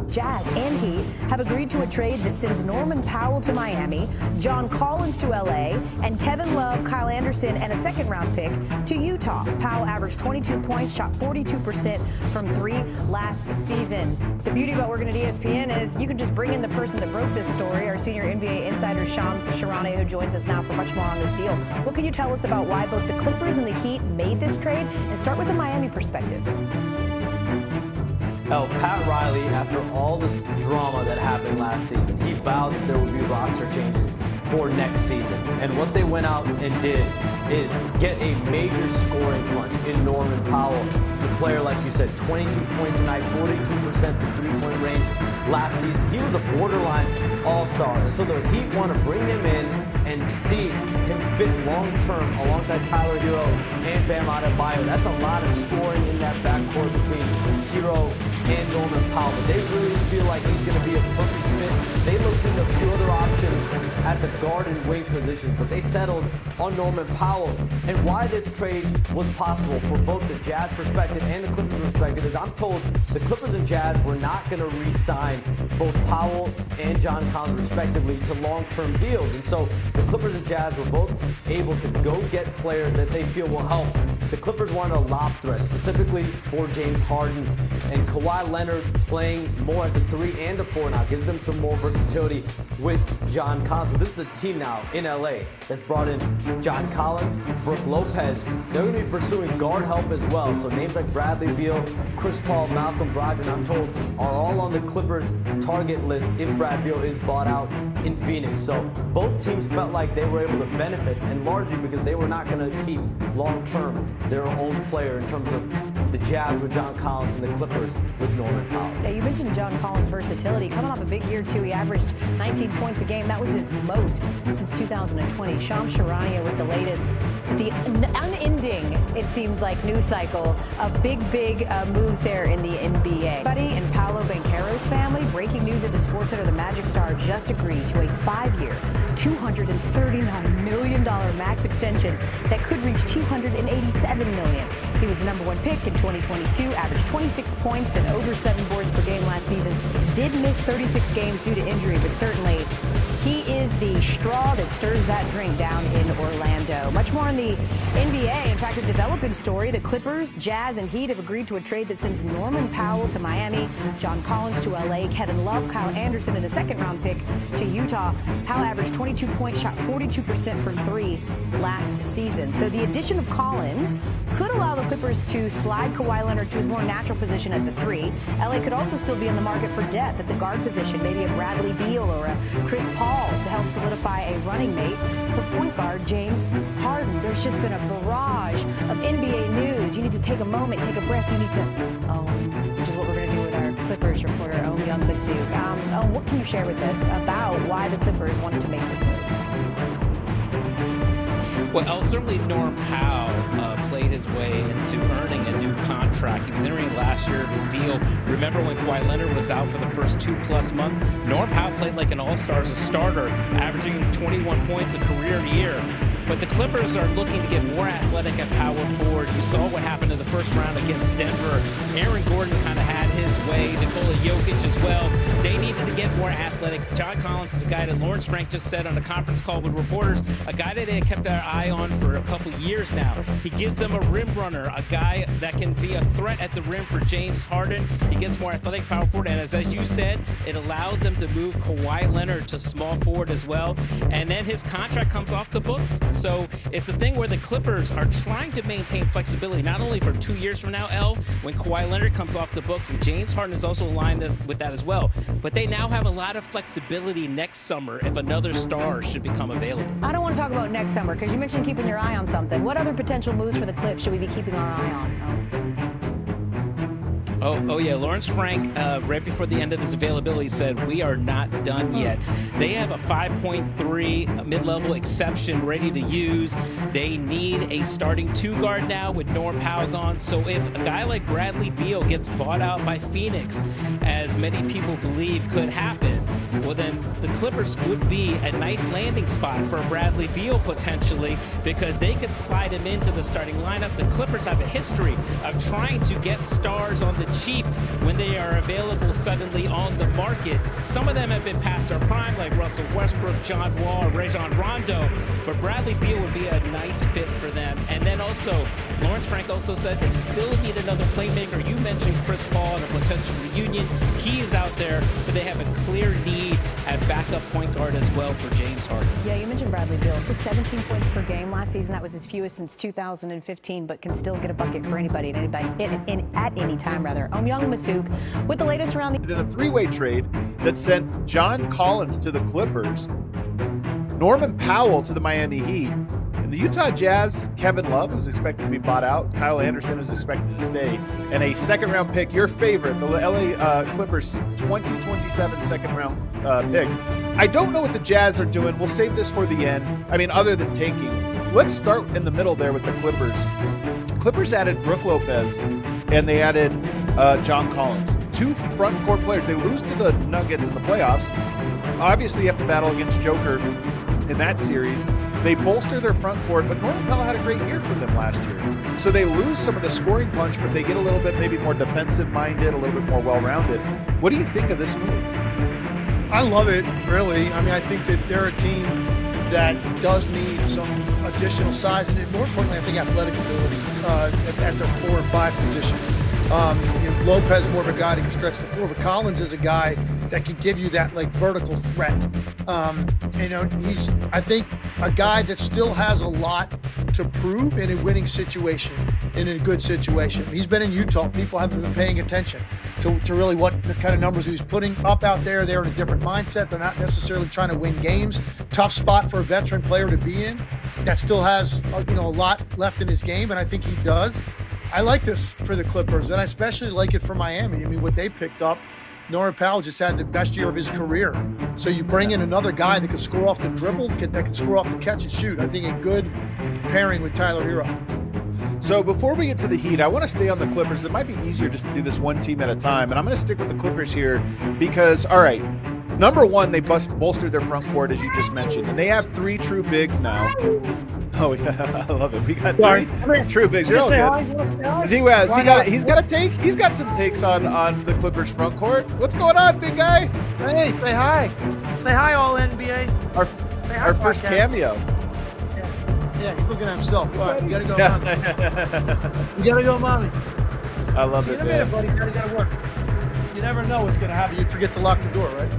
both Jazz and Heat have agreed to a trade that sends Norman Powell to Miami, John Collins to LA, and Kevin Love, Kyle Anderson, and a second-round pick to Utah. Powell averaged 22 points, shot 42% from three last season. The beauty about working at ESPN is you can just bring in the person that broke this story, our senior NBA insider, Shannon, who joins us now for much more on this deal. What can you tell us about why both the Clippers and the Heat made this trade? And start with the Miami perspective. Pat Riley, after all this drama that happened last season, he vowed that there would be roster changes for next season. And what they went out and did is get a major scoring punch in Norman Powell. It's a player, like you said, 22 points a night, 42% from three-point range last season. He was a borderline all-star. And so the Heat want to bring him in and see him fit long-term alongside Tyler Hero and Bam Adebayo. That's a lot of scoring in that backcourt between Hero and Norman Powell. But they really feel like he's going to be a perfect fit. They looked into a few other options at the guard and wing positions, but they settled on Norman Powell. And why this trade was possible for both the Jazz perspective and the Clippers perspective is I'm told the Clippers and Jazz were not going to re-sign both Powell and John Collins respectively to long-term deals. And so the Clippers and Jazz were both able to go get players that they feel will help. The Clippers wanted a lob threat, specifically for James Harden, and Kawhi Leonard playing more at the 3 and the 4 now gives them some more versatility with John Collins. So this is a team now in LA that's brought in John Collins, Brook Lopez. They're going to be pursuing guard help as well. So names like Bradley Beal, Chris Paul, Malcolm Brogdon, I'm told, are all on the Clippers target list if Brad Beal is bought out in Phoenix. So both teams felt like they were able to benefit, and largely because they were not going to keep long-term their own player in terms of the Jazz with John Collins and the Clippers with Norman Powell. Yeah, you mentioned John Collins' versatility. Coming off a big year, too, he averaged 19 points a game. That was his most since 2020. Shams Charania with the latest, the unending, it seems like, news cycle of big moves there in the NBA. Buddy and Paolo Banchero's family, breaking news at the SportsCenter, the Magic star just agreed to a 5-year, $239 million max extension that could reach $287 million. He was the #1 pick in 2022, averaged 26 points and over 7 boards per game last season. Did miss 36 games due to injury, but certainly he is the straw that stirs that drink down in Orlando. Much more in the NBA. In fact, a developing story. The Clippers, Jazz, and Heat have agreed to a trade that sends Norman Powell to Miami, John Collins to LA, Kevin Love, Kyle Anderson, and a second-round pick to Utah. Powell averaged 22 points, shot 42% from 3 last season. So the addition of Collins could allow the Clippers to slide Kawhi Leonard to his more natural position at the 3. LA could also still be in the market for depth at the guard position, maybe a Bradley Beal or a Chris Paul to help solidify a running mate for point guard James Harden. There's just been a barrage of NBA news. You need to take a moment, take a breath. You need to which is what we're going to do with our Clippers reporter, Omi on the Basook. What can you share with us about why the Clippers wanted to make this move? Well, certainly Norm Powell played his way into earning a new contract. He was entering last year of his deal. Remember when Kawhi Leonard was out for the first 2+ months? Norm Powell played like an all-star as a starter, averaging 21 points a career year. But the Clippers are looking to get more athletic at power forward. You saw what happened in the first round against Denver. Aaron Gordon kind of had his way. Nikola Jokic as well. They needed to get more athletic. John Collins is a guy that Lawrence Frank just said on a conference call with reporters, a guy that they had kept their eye on for a couple years now. He gives them a rim runner, a guy that can be a threat at the rim for James Harden. He gets more athletic power forward, and as you said, it allows them to move Kawhi Leonard to small forward as well. And then his contract comes off the books. So it's a thing where the Clippers are trying to maintain flexibility, not only for 2 years from now, when Kawhi Leonard comes off the books, and James Harden is also aligned with that as well. But they now have a lot of flexibility next summer if another star should become available. I don't want to talk about next summer because you mentioned keeping your eye on something. What other potential moves for the Clips should we be keeping our eye on? Oh yeah, Lawrence Frank, right before the end of his availability, said, we are not done yet. They have a 5.3 mid-level exception ready to use. They need a starting 2 guard now with Norm Powell gone. So if a guy like Bradley Beal gets bought out by Phoenix, as many people believe could happen, well, then the Clippers would be a nice landing spot for Bradley Beal potentially, because they could slide him into the starting lineup. The Clippers have a history of trying to get stars on the cheap when they are available suddenly on the market. Some of them have been past their prime, like Russell Westbrook, John Wall, or Rajon Rondo, but Bradley Beal would be a nice fit for them. And then also, Lawrence Frank also said they still need another playmaker. You mentioned Chris Paul and a potential reunion. He is out there, but they have a clear need at backup point guard as well for James Harden. Yeah, you mentioned Bradley Beal. Just 17 points per game last season. That was his fewest since 2015, but can still get a bucket for anybody at any time, rather. Young Masuk with the latest around the... Did a three-way trade that sent John Collins to the Clippers, Norman Powell to the Miami Heat, and the Utah Jazz, Kevin Love, who's expected to be bought out, Kyle Anderson, who's expected to stay, and a second-round pick, your favorite, the LA Clippers 2027 second-round pick. I don't know what the Jazz are doing. We'll save this for the end. I mean, other than tanking. Let's start in the middle there with the Clippers. Clippers added Brook Lopez, and they added John Collins. Two front court players. They lose to the Nuggets in the playoffs. Obviously, you have to battle against Joker in that series. They bolster their front court, but Norman Powell had a great year for them last year. So they lose some of the scoring punch, but they get a little bit maybe more defensive-minded, a little bit more well-rounded. What do you think of this move? I love it, really. I mean, I think that they're a team that does need some additional size, and more importantly, I think athletic ability at their 4 and 5 position. Lopez more of a guy that can stretch the floor, but Collins is a guy that can give you that like vertical threat. He's, I think, a guy that still has a lot to prove in a winning situation, in a good situation. He's been in Utah. People haven't been paying attention to really what the kind of numbers he was putting up out there. They're in a different mindset. They're not necessarily trying to win games. Tough spot for a veteran player to be in that still has a lot left in his game, and I think he does. I like this for the Clippers, and I especially like it for Miami. I mean, what they picked up, Norman Powell just had the best year of his career. So you bring in another guy that can score off the dribble, that can score off the catch and shoot. I think a good pairing with Tyler Hero. So before we get to the Heat, I want to stay on the Clippers. It might be easier just to do this one team at a time, and I'm going to stick with the Clippers here because, all right, number one, they bolstered their front court, as you just mentioned, and they have 3 true bigs now. Oh yeah, I love it. We got 3 true bigs. You're all good. He's got a take. He's got some takes on the Clippers front court. What's going on, big guy? Hey, say hi. Say hi, all NBA. Our first cameo. Yeah, he's looking at himself. All right, you gotta go, mommy. You gotta go, mommy. I love See it, you in a minute, buddy. You gotta work. You never know what's gonna happen. You'd forget to lock the door, right?